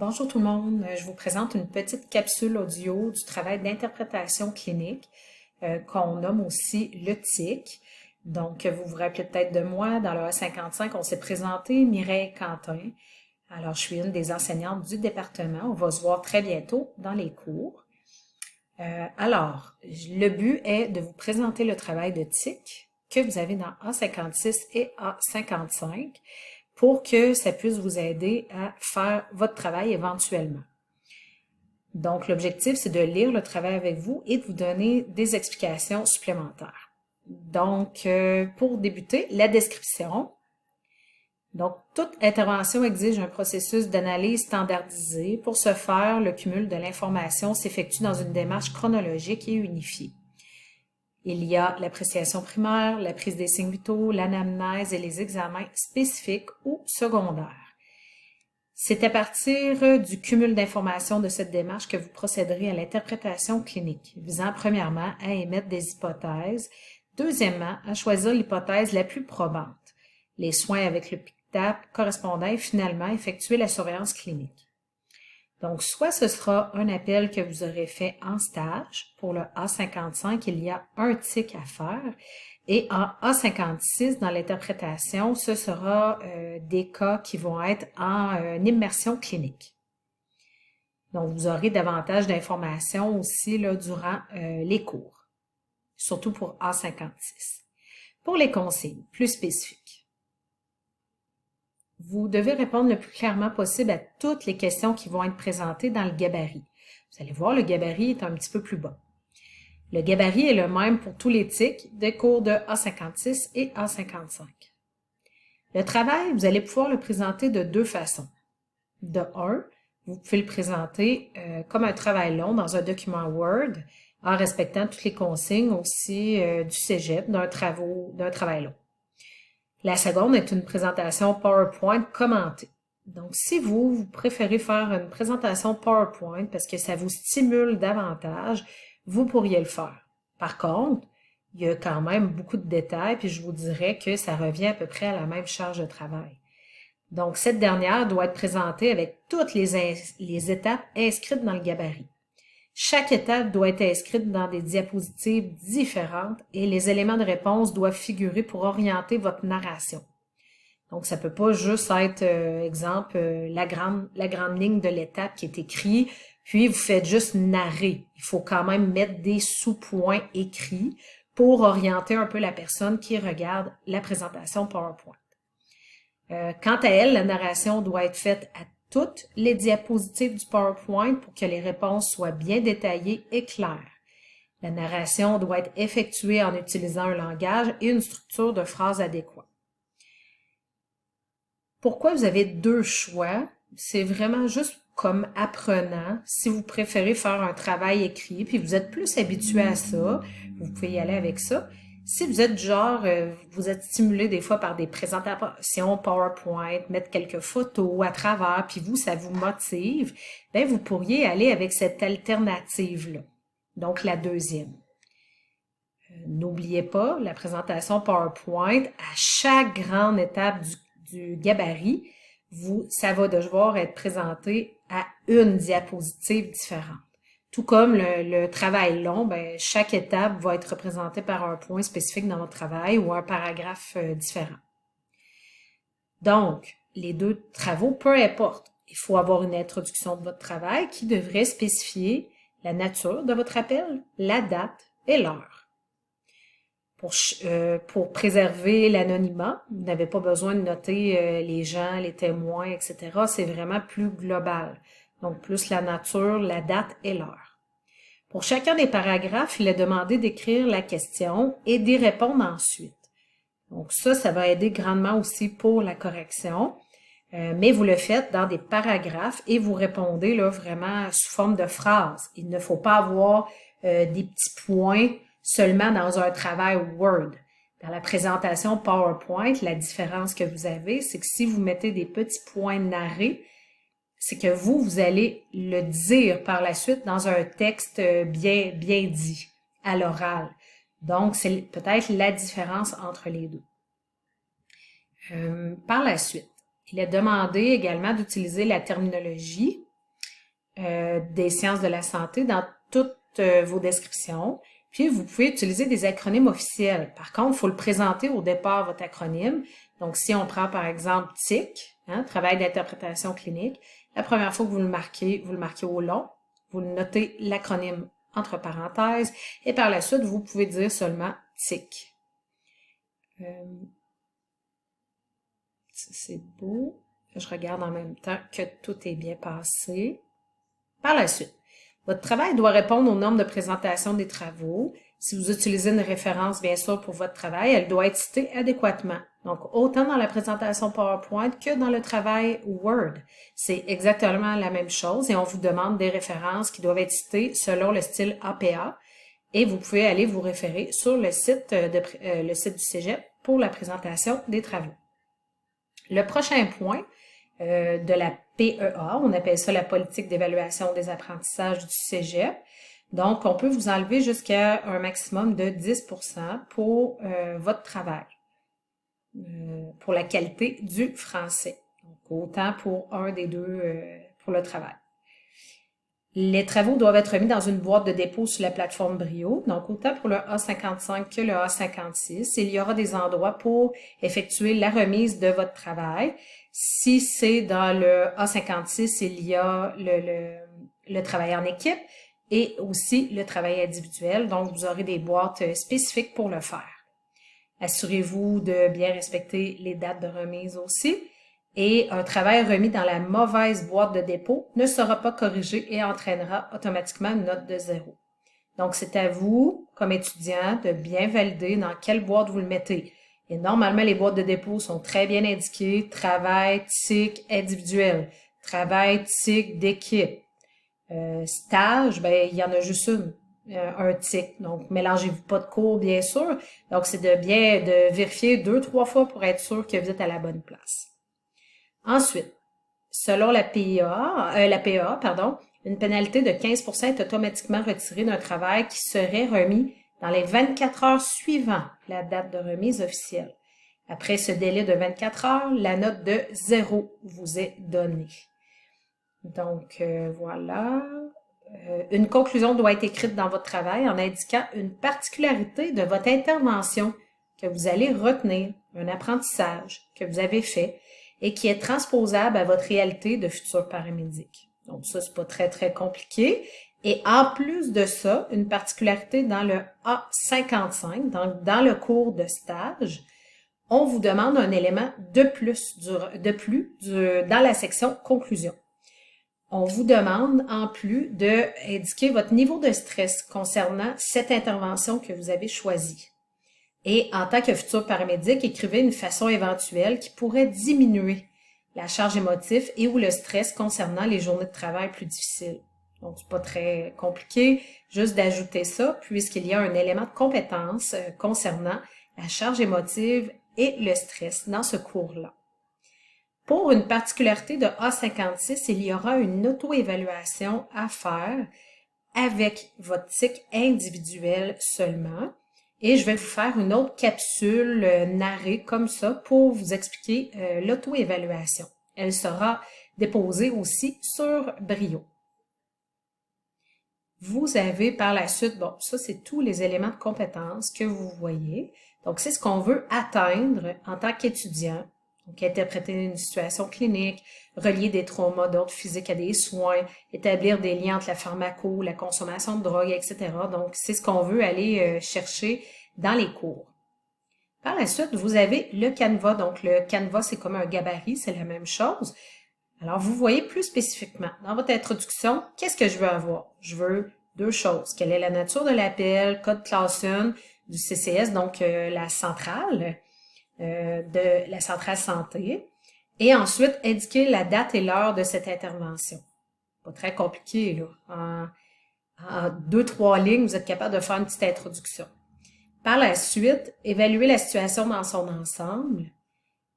Bonjour tout le monde, je vous présente une petite capsule audio du travail d'interprétation clinique qu'on nomme aussi le TIC. Donc, vous vous rappelez peut-être de moi, dans le A55, on s'est présenté, Mireille Quentin. Alors, je suis une des enseignantes du département. On va se voir très bientôt dans les cours. Le but est de vous présenter le travail de TIC que vous avez dans A56 et A55 pour que ça puisse vous aider à faire votre travail éventuellement. Donc, l'objectif, c'est de lire le travail avec vous et de vous donner des explications supplémentaires. Donc, pour débuter, la description. Donc, toute intervention exige un processus d'analyse standardisé. Pour ce faire, le cumul de l'information s'effectue dans une démarche chronologique et unifiée. Il y a l'appréciation primaire, la prise des signes vitaux, l'anamnèse et les examens spécifiques ou secondaires. C'est à partir du cumul d'informations de cette démarche que vous procéderez à l'interprétation clinique, visant premièrement à émettre des hypothèses, deuxièmement à choisir l'hypothèse la plus probante, les soins avec le PICTAP correspondant et finalement effectuer la surveillance clinique. Donc, soit ce sera un appel que vous aurez fait en stage. Pour le A55, il y a un TIC à faire. Et en A56, dans l'interprétation, ce sera des cas qui vont être en immersion clinique. Donc, vous aurez davantage d'informations aussi là, durant les cours, surtout pour A56. Pour les consignes plus spécifiques, vous devez répondre le plus clairement possible à toutes les questions qui vont être présentées dans le gabarit. Vous allez voir, le gabarit est un petit peu plus bas. Le gabarit est le même pour tous les TIC des cours de A56 et A55. Le travail, vous allez pouvoir le présenter de deux façons. De un, vous pouvez le présenter comme un travail long dans un document Word en respectant toutes les consignes aussi du cégep d'un travail long. La seconde est une présentation PowerPoint commentée. Donc, si vous préférez faire une présentation PowerPoint parce que ça vous stimule davantage, vous pourriez le faire. Par contre, il y a quand même beaucoup de détails, puis je vous dirais que ça revient à peu près à la même charge de travail. Donc, cette dernière doit être présentée avec toutes les étapes inscrites dans le gabarit. Chaque étape doit être inscrite dans des diapositives différentes et les éléments de réponse doivent figurer pour orienter votre narration. Donc, ça peut pas juste être, exemple, la grande ligne de l'étape qui est écrite, puis vous faites juste narrer. Il faut quand même mettre des sous-points écrits pour orienter un peu la personne qui regarde la présentation PowerPoint. Quant à elle, la narration doit être faite à toutes les diapositives du PowerPoint pour que les réponses soient bien détaillées et claires. La narration doit être effectuée en utilisant un langage et une structure de phrases adéquats. Pourquoi vous avez deux choix? C'est vraiment juste comme apprenant. Si vous préférez faire un travail écrit, puis vous êtes plus habitué à ça, vous pouvez y aller avec ça. Si vous êtes vous êtes stimulé des fois par des présentations PowerPoint, mettre quelques photos à travers, puis vous, ça vous motive, bien, vous pourriez aller avec cette alternative-là. Donc, la deuxième. N'oubliez pas, la présentation PowerPoint, à chaque grande étape du gabarit, ça va devoir être présenté à une diapositive différente. Tout comme le travail long, ben, chaque étape va être représentée par un point spécifique dans votre travail ou un paragraphe différent. Donc, les deux travaux, peu importe, il faut avoir une introduction de votre travail qui devrait spécifier la nature de votre appel, la date et l'heure. Pour préserver l'anonymat, vous n'avez pas besoin de noter les gens, les témoins, etc. C'est vraiment plus global. Donc, plus la nature, la date et l'heure. Pour chacun des paragraphes, il est demandé d'écrire la question et d'y répondre ensuite. Donc ça va aider grandement aussi pour la correction. Mais vous le faites dans des paragraphes et vous répondez là vraiment sous forme de phrases. Il ne faut pas avoir des petits points seulement dans un travail Word. Dans la présentation PowerPoint, la différence que vous avez, c'est que si vous mettez des petits points narrés, c'est que vous allez le dire par la suite dans un texte bien dit, à l'oral. Donc, c'est peut-être la différence entre les deux. Par la suite, il est demandé également d'utiliser la terminologie des sciences de la santé dans toutes vos descriptions. Puis, vous pouvez utiliser des acronymes officiels. Par contre, il faut le présenter au départ, votre acronyme. Donc, si on prend par exemple TIC, travail d'interprétation clinique, la première fois que vous le marquez au long, vous notez l'acronyme entre parenthèses, et par la suite, vous pouvez dire seulement TIC. C'est beau. Je regarde en même temps que tout est bien passé. Par la suite, votre travail doit répondre aux normes de présentation des travaux. Si vous utilisez une référence, bien sûr, pour votre travail, elle doit être citée adéquatement. Donc, autant dans la présentation PowerPoint que dans le travail Word. C'est exactement la même chose et on vous demande des références qui doivent être citées selon le style APA. Et vous pouvez aller vous référer sur le site du Cégep pour la présentation des travaux. Le prochain point de la PEA, on appelle ça la politique d'évaluation des apprentissages du Cégep. Donc, on peut vous enlever jusqu'à un maximum de 10% pour votre travail, pour la qualité du français. Donc, autant pour un des deux pour le travail. Les travaux doivent être remis dans une boîte de dépôt sur la plateforme Brio. Donc, autant pour le A55 que le A56, il y aura des endroits pour effectuer la remise de votre travail. Si c'est dans le A56, il y a le travail en équipe et aussi le travail individuel. Donc, vous aurez des boîtes spécifiques pour le faire. Assurez-vous de bien respecter les dates de remise aussi. Et un travail remis dans la mauvaise boîte de dépôt ne sera pas corrigé et entraînera automatiquement une note de 0. Donc, c'est à vous, comme étudiant, de bien valider dans quelle boîte vous le mettez. Et normalement, les boîtes de dépôt sont très bien indiquées. Travail, TIC, individuel. Travail, TIC, d'équipe. Stage, ben, il y en a juste un TIC. Donc, mélangez-vous pas de cours, bien sûr. Donc, c'est de vérifier 2-3 fois pour être sûr que vous êtes à la bonne place. Ensuite, selon la PEA, une pénalité de 15% est automatiquement retirée d'un travail qui serait remis dans les 24 heures suivant la date de remise officielle. Après ce délai de 24 heures, la note de 0 vous est donnée. Donc, voilà. Une conclusion doit être écrite dans votre travail en indiquant une particularité de votre intervention que vous allez retenir, un apprentissage que vous avez fait, et qui est transposable à votre réalité de futur paramédic. Donc ça, c'est pas très, très compliqué. Et en plus de ça, une particularité dans le A55, donc dans le cours de stage, on vous demande un élément de plus dans la section conclusion. On vous demande en plus d'indiquer votre niveau de stress concernant cette intervention que vous avez choisie. Et en tant que futur paramédic, écrivez une façon éventuelle qui pourrait diminuer la charge émotive et ou le stress concernant les journées de travail plus difficiles. Donc, c'est pas très compliqué, juste d'ajouter ça, puisqu'il y a un élément de compétence concernant la charge émotive et le stress dans ce cours-là. Pour une particularité de A56, il y aura une auto-évaluation à faire avec votre TIC individuel seulement. Et je vais vous faire une autre capsule narrée comme ça pour vous expliquer l'auto-évaluation. Elle sera déposée aussi sur Brio. Vous avez par la suite, bon, ça c'est tous les éléments de compétences que vous voyez. Donc, c'est ce qu'on veut atteindre en tant qu'étudiant. Donc, interpréter une situation clinique, relier des traumas d'ordre physique à des soins, établir des liens entre la pharmaco, la consommation de drogue, etc. Donc, c'est ce qu'on veut aller chercher dans les cours. Par la suite, vous avez le Canva. Donc, le Canva, c'est comme un gabarit, c'est la même chose. Alors, vous voyez plus spécifiquement, dans votre introduction, qu'est-ce que je veux avoir? Je veux deux choses. Quelle est la nature de l'appel, code classe 1 du CCS, donc la centrale, de la centrale santé. Et ensuite, indiquer la date et l'heure de cette intervention. Pas très compliqué, là. En 2-3 lignes, vous êtes capable de faire une petite introduction. Par la suite, évaluer la situation dans son ensemble.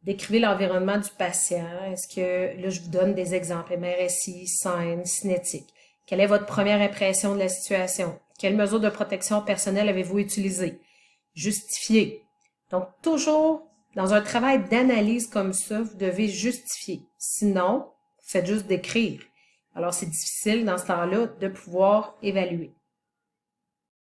Décrivez l'environnement du patient. Est-ce que, là, je vous donne des exemples, MRSI, scène, cinétique. Quelle est votre première impression de la situation? Quelles mesures de protection personnelle avez-vous utilisées? Justifier. Donc, toujours dans un travail d'analyse comme ça, vous devez justifier. Sinon, faites juste décrire. Alors, c'est difficile dans ce temps-là de pouvoir évaluer.